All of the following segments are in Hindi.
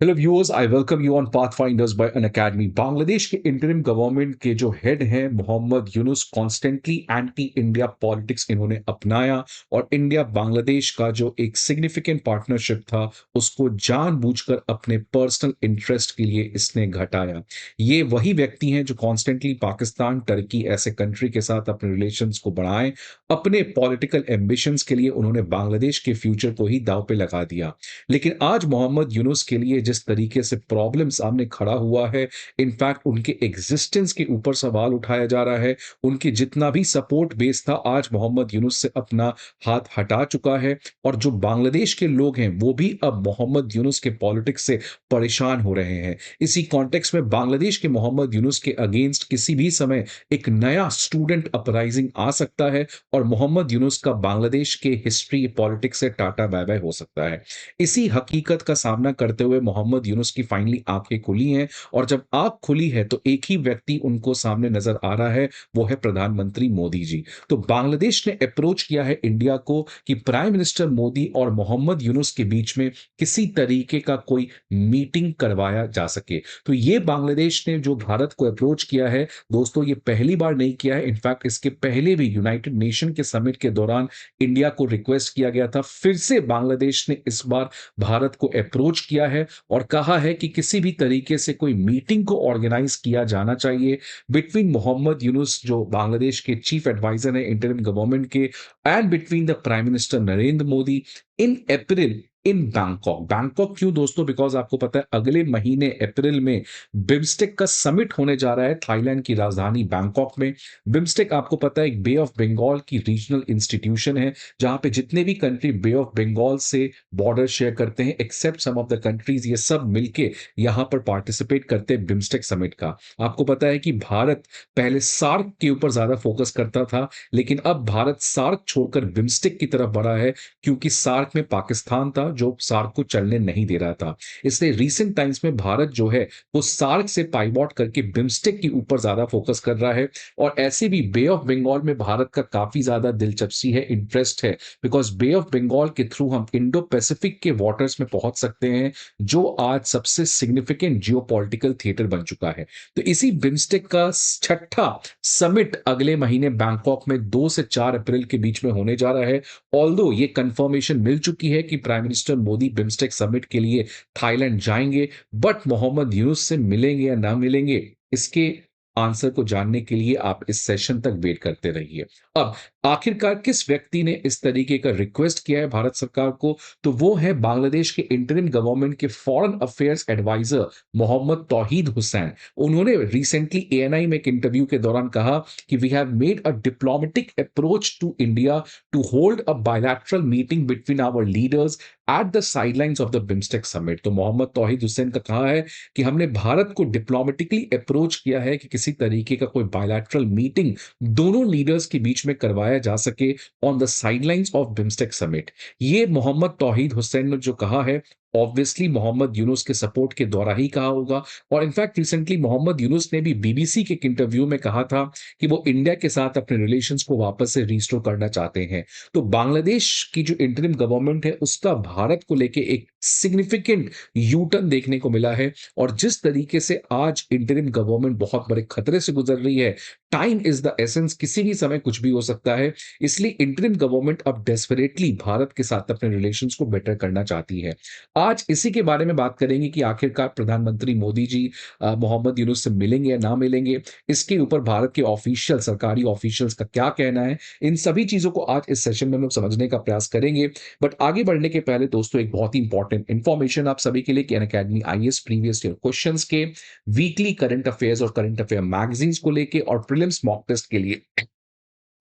Hello viewers, I welcome you on pathfinders by Unacademy. Bangladesh के इंटरिम गवर्नमेंट के जो हेड हैं Mohammad Yunus, constantly anti India politics इन्होंने अपनाया और इंडिया बांग्लादेश का जो एक सिग्निफिकेंट पार्टनरशिप था उसको जानबूझकर अपने पर्सनल इंटरेस्ट के लिए इसने घटाया। ये वही व्यक्ति हैं जो कॉन्स्टेंटली पाकिस्तान, टर्की ऐसे कंट्री के साथ अपने रिलेशंस को बढ़ाएं। अपने पॉलिटिकल एम्बिशंस के लिए उन्होंने बांग्लादेश के फ्यूचर को ही दांव पे लगा दिया। लेकिन आज मोहम्मद यूनुस के लिए जिस तरीके से प्रॉब्लम सामने खड़ा हुआ है, इनफैक्ट उनके एग्जिस्टेंस के ऊपर सवाल उठाया जा रहा है। उनकी जितना भी सपोर्ट बेस था आज मोहम्मद यूनुस से अपना हाथ हटा चुका है और जो बांग्लादेश के लोग हैं वो भी अब मोहम्मद यूनुस के पॉलिटिक्स से परेशान हो रहे हैं। इसी कॉन्टेक्स्ट में बांग्लादेश के मोहम्मद यूनुस के अगेंस्ट किसी भी समय एक नया स्टूडेंट अपराइजिंग आ सकता है और मोहम्मद यूनुस का बांग्लादेश के हिस्ट्री पॉलिटिक्स से टाटा बाय बाय हो सकता है। इसी हकीकत का सामना करते हुए मोहम्मद यूनुस की फाइनली आंखें खुली हैं और जब आंख खुली है तो एक ही व्यक्ति उनको सामने नजर आ रहा है, वो है प्रधानमंत्री मोदी जी। तो बांग्लादेश ने अप्रोच किया है इंडिया को कि प्राइम मिनिस्टर मोदी और मोहम्मद यूनुस के बीच में किसी तरीके का कोई मीटिंग करवाया जा सके। तो ये बांग्लादेश ने जो भारत को अप्रोच किया है दोस्तों, ये पहली बार नहीं किया है। इनफैक्ट इसके पहले भी यूनाइटेड नेशन के समिट के दौरान इंडिया को रिक्वेस्ट किया गया था। फिर से बांग्लादेश ने इस बार भारत को अप्रोच किया है और कहा है कि किसी भी तरीके से कोई मीटिंग को ऑर्गेनाइज किया जाना चाहिए बिटवीन मोहम्मद यूनुस जो बांग्लादेश के चीफ एडवाइजर है इंटरिम गवर्नमेंट के, and between the prime minister Narendra Modi in April in Bangkok. Bangkok क्यों दोस्तों? बिकॉज आपको पता है अगले महीने अप्रैल में बिम्स्टेक का समिट होने जा रहा है थाईलैंड की राजधानी बैंकॉक में। बिम्स्टेक आपको पता है एक बे ऑफ बंगाल की रीजनल इंस्टीट्यूशन है जहां पे जितने भी कंट्री बे ऑफ बंगाल से बॉर्डर शेयर करते हैं except some of the countries, ये सब मिलके यहां पर पार्टिसिपेट करते हैं बिम्स्टेक समिट का। आपको पता है कि भारत पहले सार्क के ऊपर ज्यादा फोकस करता था, लेकिन अब भारत सार्क छोड़कर बिम्स्टेक की तरफ बढ़ा है क्योंकि सार्क में पाकिस्तान था जो सार्क को चलने नहीं दे रहा था। इसलिए रिसेंट टाइम्स में भारत जो है वो सार्क से पाइवॉट करके बिम्स्टेक के ऊपर ज्यादा फोकस कर रहा है। और ऐसे भी बे ऑफ बंगाल में भारत का काफी ज्यादा दिलचस्पी है, इंटरेस्ट है, बिकॉज बे ऑफ बंगाल के थ्रू हम इंडो पैसिफिक के वाटर्स में पहुंच सकते हैं जो आज सबसे सिग्निफिकेंट जियोपॉलिटिकल थिएटर बन चुका है। तो इसी बिम्स्टेक का छठा समिट अगले महीने बैंकॉक में 2 से 4 अप्रैल के बीच में होने जा रहा है। ऑल्दो ये कंफर्मेशन मिल चुकी है कि prime minister Modi BIMSTEC summit के लिए थाईलैंड जाएंगे, बट मोहम्मद यूनुस से मिलेंगे या ना मिलेंगे इसके आंसर को जानने के लिए आप इस सेशन तक वेट करते रहिए। अब आखिरकार किस व्यक्ति ने इस तरीके का रिक्वेस्ट किया है भारत सरकार को? तो वो है बांग्लादेश के इंटरिम गवर्नमेंट के foreign affairs adviser Mohammad Touhid Hossain. उन्होंने रिसेंटली एएनआई में एक इंटरव्यू के दौरान कहा कि we have made a diplomatic approach to India to hold a bilateral meeting between our leaders at the sidelines of the BIMSTEC summit. तो मोहम्मद तौहीद हुसैन का कहा है कि हमने भारत को डिप्लोमेटिकली अप्रोच किया है कि किसी तरीके का कोई बायलैटरल मीटिंग दोनों लीडर्स के बीच में करवाया जा सके on the sidelines of BIMSTEC summit. ये मोहम्मद तौहीद हुसैन ने जो कहा है ऑब्वियसली मोहम्मद यूनुस के सपोर्ट के द्वारा ही कहा होगा। और इनफैक्ट रिसेंटली मोहम्मद यूनुस ने भी बीबीसी के एक इंटरव्यू में कहा था कि वो इंडिया के साथ अपने रिलेशंस को वापस से रिस्टोर करना चाहते हैं। तो बांग्लादेश की जो इंटरिम गवर्नमेंट है उसका भारत को लेके एक सिग्निफिकेंट यू टर्न देखने को मिला है। और जिस तरीके से आज इंटरिम गवर्नमेंट बहुत बड़े खतरे से गुजर रही है, टाइम इज द एसेंस, किसी भी समय कुछ भी हो सकता है। इसलिए इंटरिम गवर्नमेंट अब डेस्परेटली भारत के साथ अपने रिलेशंस को बेटर करना चाहती है। आज इसी के बारे में बात करेंगे कि आखिरकार प्रधानमंत्री मोदी जी मोहम्मद यूनुस से मिलेंगे या ना मिलेंगे, इसके ऊपर भारत के ऑफिशियल सरकारी ऑफिशियल्स का क्या कहना है। इन सभी चीजों को आज इस सेशन में हम लोग समझने का प्रयास करेंगे। बट आगे बढ़ने के पहले दोस्तों एक बहुत ही इंपॉर्टेंट इंफॉर्मेशन आप सभी के लिए कि Unacademy IAS previous year questions के वीकली करंट अफेयर्स और करंट अफेयर मैगजीन्स को लेके और प्रीलिम्स मॉक टेस्ट के लिए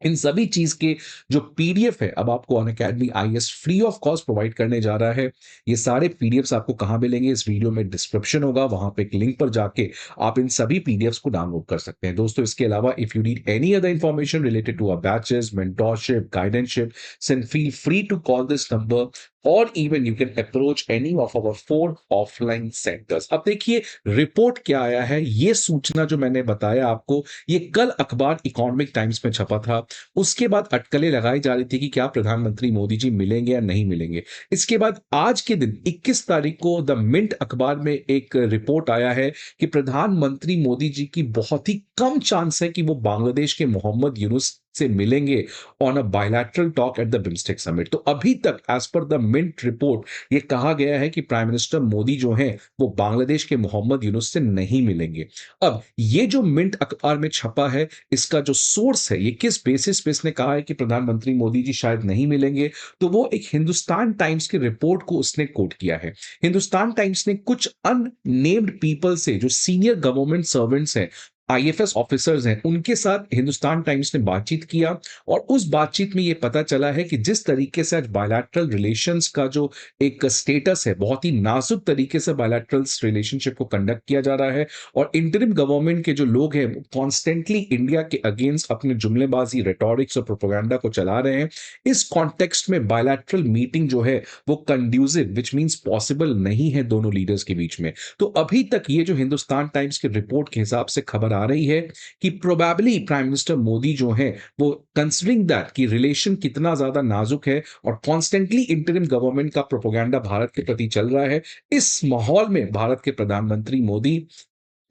इन सभी चीज के जो पीडीएफ है अब आपको Unacademy IAS free of cost provide करने जा रहा है। ये सारे पीडीएफ्स आपको कहां मिलेंगे? इस वीडियो में डिस्क्रिप्शन होगा, वहां पे एक लिंक पर जाके आप इन सभी पीडीएफ्स को डाउनलोड कर सकते हैं। दोस्तों इसके अलावा if you need any other information related to our batches, mentorship, guidanceship, then feel free to call this number और even you can approach any of our 4 offline centres. अब देखिए रिपोर्ट क्या आया है, ये सूचना जो मैंने बताया आपको, ये कल अखबार इकोनॉमिक टाइम्स में छपा था। उसके बाद अटकलें लगाई जा रही थी कि क्या प्रधानमंत्री मोदी जी मिलेंगे या नहीं मिलेंगे। इसके बाद आज के दिन 21 तारीख को द मिंट अखबार में एक रिपोर्ट आया है कि प्रधानमंत्री मोदी जी की बहुत ही कम चांस है कि वो बांग्लादेश के मोहम्मद यूनुस से मिलेंगे on a bilateral talk at the BIMSTEC summit. तो अभी तक as per the mint report ये कहा गया है कि प्राइम मिनिस्टर मोदी जो हैं वो बांग्लादेश के मोहम्मद यूनुस से नहीं मिलेंगे। अब ये जो मिंट अखबार में छपा है, इसका जो सोर्स है, ये किस बेसिस पे इसने कहा है कि प्रधानमंत्री मोदी जी शायद नहीं मिलेंगे, तो वो एक हिंदुस्तान टाइम्स की रिपोर्ट को उसने कोट किया है। हिंदुस्तान टाइम्स ने कुछ अननेम्ड पीपल से, जो सीनियर गवर्नमेंट सर्वेंट्स हैं, आईएफएस ऑफिसर्स हैं, उनके साथ हिंदुस्तान टाइम्स ने बातचीत किया और उस बातचीत में ये पता चला है कि जिस तरीके से आज बायलैटरल रिलेशंस का जो एक स्टेटस है, बहुत ही नाजुक तरीके से बायलैटरल रिलेशनशिप को कंडक्ट किया जा रहा है और इंटरिम गवर्नमेंट के जो लोग हैं कॉन्स्टेंटली इंडिया के अगेंस्ट अपने जुमलेबाजी, रेटोरिक्स और प्रोपेगेंडा को चला रहे हैं। इस कॉन्टेक्स्ट में बायलैटरल मीटिंग जो है वो कंड्यूसिव, विच मींस पॉसिबल नहीं है दोनों लीडर्स के बीच में। तो अभी तक ये जो हिंदुस्तान टाइम्स की रिपोर्ट के हिसाब से खबर आ रही है कि प्रोबेबली प्राइम मिनिस्टर मोदी जो हैं वो कंसिडरिंग दैट कि रिलेशन कितना ज्यादा नाजुक है और कॉन्स्टेंटली इंटरिम गवर्नमेंट का प्रोपोगेंडा भारत के प्रति चल रहा है, इस माहौल में भारत के प्रधानमंत्री मोदी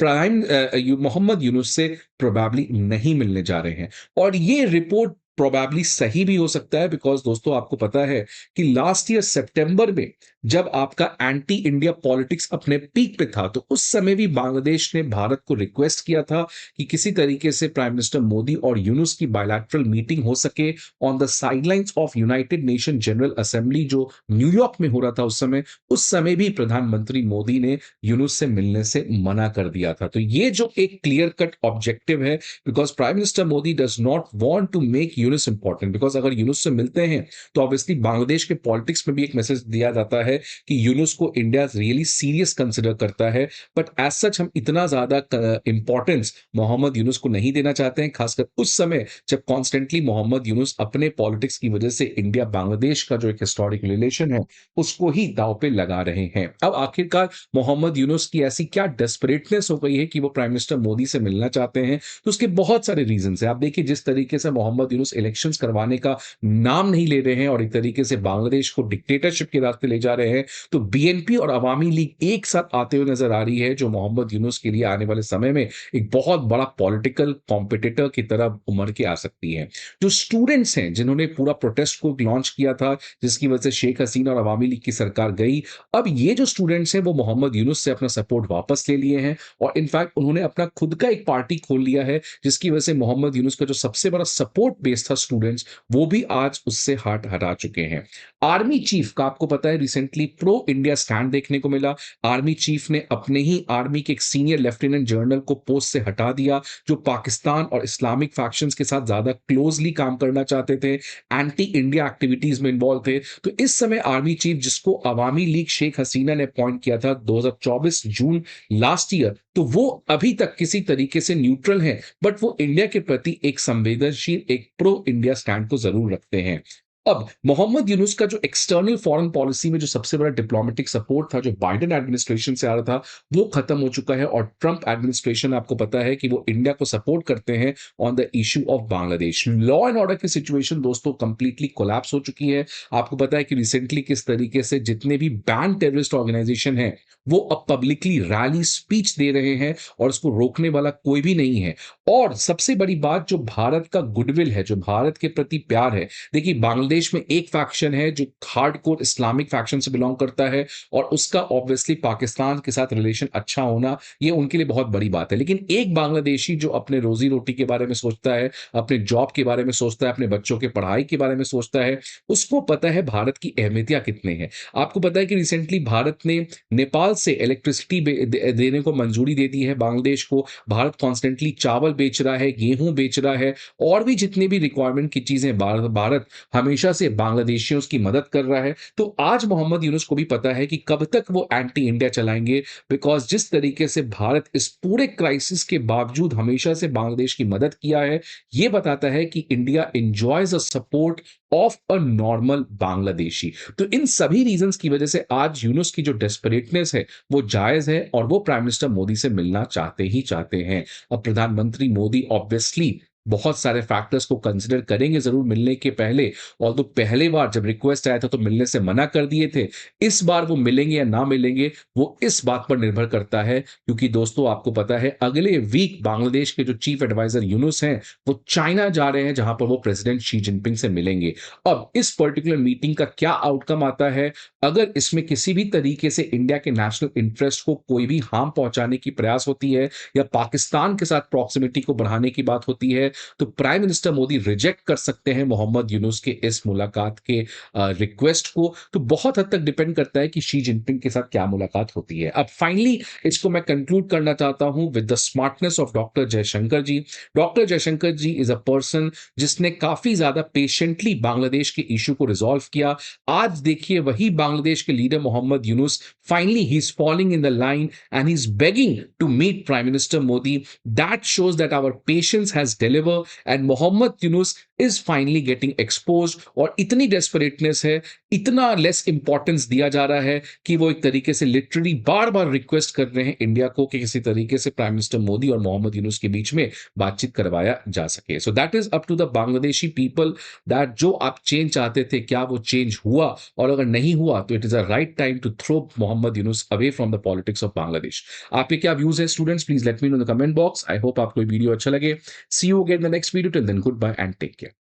मोहम्मद यूनुस से प्रोबेबली नहीं मिलने जा रहे हैं। और ये रिपोर्ट प्रोबेबली सही भी हो सकता है, बिकॉज दोस्तों आपको पता है कि लास्ट ईयर सितंबर में जब आपका एंटी इंडिया पॉलिटिक्स अपने पीक पे था, तो उस समय भी बांग्लादेश ने भारत को रिक्वेस्ट किया था कि किसी तरीके से प्राइम मिनिस्टर मोदी और यूनुस की बायलैटरल मीटिंग हो सके on the sidelines of United nation general assembly, जो न्यूयॉर्क में हो रहा था उस समय भी प्रधानमंत्री मोदी ने यूनुस से मिलने से मना कर दिया था। तो ये जो एक क्लियर कट ऑब्जेक्टिव है, because prime minister Modi does not want to make Yunus important, because अगर यूनुस से मिलते हैं तो ऑब्वियसली बांग्लादेश के पॉलिटिक्स में भी एक मैसेज दिया जाता है कि यूनुस को इंडिया रियली सीरियस कंसिडर करता है। बट एज सच हम इतना ज्यादा इंपॉर्टेंस मोहम्मद यूनुस को नहीं देना चाहते हैं, खासकर उस समय जब कॉन्स्टेंटली मोहम्मद यूनुस अपने पॉलिटिक्स की वजह से इंडिया बांग्लादेश का जो एक हिस्टोरिक रिलेशन है उसको ही दांव पे लगा रहे हैं। अब आखिरकार मोहम्मद यूनुस की ऐसी क्या डेस्परेटनेस हो गई है कि वो प्राइम मिनिस्टर मोदी से मिलना चाहते हैं, तो उसके बहुत सारे रीजंस हैं। आप देखिए जिस तरीके से मोहम्मद यूनुस इलेक्शंस करवाने का नाम नहीं ले रहे हैं और एक तरीके से बांग्लादेश को डिक्टेटरशिप के रास्ते ले जा रहे हैं, तो बीएनपी और अवामी लीग एक साथ आते हुए नजर आ रही है, जो मोहम्मद यूनुस के लिए आने वाले समय में एक बहुत बड़ा पॉलिटिकल कॉम्पिटिटर की तरह उमर के आ सकती है। जो स्टूडेंट्स हैं जिन्होंने पूरा प्रोटेस्ट को लॉन्च किया था, जिसकी वजह से शेख हसीना और अवामी लीग की सरकार गई, अब ये जो स्टूडेंट्स हैं वो मोहम्मद यूनुस से अपना सपोर्ट वापस ले लिए हैं और इनफैक्ट उन्होंने अपना खुद का एक पार्टी खोल लिया है, जिसकी वजह से मोहम्मद यूनुस का जो सबसे बड़ा सपोर्ट बेस था स्टूडेंट्स, वो भी आज उससे हाथ हटा चुके हैं। आर्मी चीफ का आपको पता है रिसेंटली प्रो इंडिया स्टैंड देखने को मिला। आर्मी चीफ ने अपने ही आर्मी के एक सीनियर लेफ्टिनेंट जनरल को पोस्ट से हटा दिया, जो पाकिस्तान और इस्लामिक फैक्शंस के साथ ज्यादा क्लोजली काम करना चाहते थे, एंटी इंडिया एक्टिविटीज में इन्वॉल्व थे। तो इस समय आर्मी चीफ, जिसको अवामी लीग शेख हसीना ने अपॉइंट किया था 2024 जून लास्ट ईयर, तो वो अभी तक किसी तरीके से न्यूट्रल है, बट वो इंडिया के प्रति एक संवेदनशील, एक प्रो इंडिया स्टैंड को जरूर रखते हैं। अब मोहम्मद यूनुस का जो एक्सटर्नल फॉरेन पॉलिसी में जो सबसे बड़ा डिप्लोमेटिक सपोर्ट था, जो बाइडेन एडमिनिस्ट्रेशन से आ रहा था, वो खत्म हो चुका है और ट्रंप एडमिनिस्ट्रेशन, आपको पता है कि वो इंडिया को सपोर्ट करते हैं on the issue of Bangladesh. Law and order की सिचुएशन दोस्तों कंप्लीटली कोलैप्स हो चुकी है। आपको पता है कि रिसेंटली किस तरीके से जितने भी बैन टेररिस्ट ऑर्गेनाइजेशन है वो अब पब्लिकली रैली स्पीच दे रहे हैं और उसको रोकने वाला कोई भी नहीं है। और सबसे बड़ी बात, जो भारत का गुडविल है, जो भारत के प्रति प्यार है, देखिए बांग्लादेश में एक फैक्शन है जो हार्डकोर इस्लामिक फैक्शन से बिलोंग करता है और उसका ऑब्वियसली पाकिस्तान के साथ रिलेशन अच्छा होना ये उनके लिए बहुत बड़ी बात है। लेकिन एक बांग्लादेशी जो अपने रोजी रोटी के बारे में सोचता है, अपने जॉब के बारे में सोचता है, अपने बच्चों के पढ़ाई के बारे में सोचता है, उसको पता है भारत की अहमियत कितनी है। आपको पता है कि रिसेंटली भारत ने नेपाल से इलेक्ट्रिसिटी देने को मंजूरी दे दी है बांग्लादेश को। भारत कॉन्स्टेंटली चावल बेच रहा है, गेहूं बेच रहा है और भी जितने भी रिक्वायरमेंट की चीजें भारत हमेशा हमेशा से बांग्लादेशियों की मदद कर रहा है। तो आज मोहम्मद यूनुस को भी पता है कि कब तक वो एंटी इंडिया चलाएँगे, बिकॉज़ जिस तरीके से भारत इस पूरे क्राइसिस के बावजूद हमेशा से बांग्लादेश की मदद किया है, ये बताता है कि India enjoys a support of a normal Bangladeshi. तो इन सभी रीज़न्स की वजह से आज यूनुस की जो डेस्परेटनेस है, वो जायज़ है और वो प्राइम मिनिस्टर मोदी से मिलना चाहते ही चाहते हैं। अब प्रधानमंत्री मोदी ऑब्वियसली बहुत सारे फैक्टर्स को कंसिडर करेंगे ज़रूर मिलने के पहले, ऑल्दो पहली बार जब रिक्वेस्ट आया था तो मिलने से मना कर दिए थे। इस बार वो मिलेंगे या ना मिलेंगे, वो इस बात पर निर्भर करता है, क्योंकि दोस्तों आपको पता है अगले वीक बांग्लादेश के जो चीफ एडवाइज़र यूनुस हैं, वो चाइना जा रहे हैं जहाँ पर वो प्रेज़िडेंट शी जिनपिंग से मिलेंगे। अब इस पर्टिकुलर मीटिंग का क्या आउटकम आता है, अगर इसमें किसी भी तरीके से इंडिया के नेशनल इंटरेस्ट को कोई भी हार्म पहुँचाने की प्रयास होती है या पाकिस्तान के साथ प्रॉक्सिमिटी को बढ़ाने की बात होती है, तो प्राइम मिनिस्टर मोदी रिजेक्ट कर सकते हैं मोहम्मद यूनुस के इस मुलाकात के रिक्वेस्ट को। तो बहुत हद तक डिपेंड करता है कि शी जिनपिंग के साथ क्या मुलाकात होती है। अब फाइनली इसको मैं कंक्लूड करना चाहता हूं with the smartness of doctor Jaishankar ji. Doctor Jaishankar ji is a person जिसने काफी ज्यादा पेशेंटली बांग्लादेश के इशू को रिजॉल्व किया। आज देखिए वही बांग्लादेश के leader Mohammad Yunus finally he is following in the line and he is begging to meet prime minister Modi. That shows that our patience has deliver and Mohammad Yunus is finally getting expose. और इतनी डेस्परेटनेस है, इतना लेस इंपॉर्टेंस दिया जा रहा है कि वो एक तरीके से लिटरली बार बार रिक्वेस्ट कर रहे हैं इंडिया को कि किसी तरीके से प्राइम मिनिस्टर मोदी और मोहम्मद यूनुस के बीच में बातचीत करवाया जा सके। So that is up to the Bangladeshi people that जो आप चेंज चाहते थे क्या वो चेंज हुआ, और अगर नहीं हुआ तो it is a right time to throw Mohammad Yunus away from the politics of Bangladesh. आपके क्या व्यूज है students, please let me know in the comment box. I hope आपको वीडियो अच्छा लगे। See you again in the next video. Till then, goodbye and take care.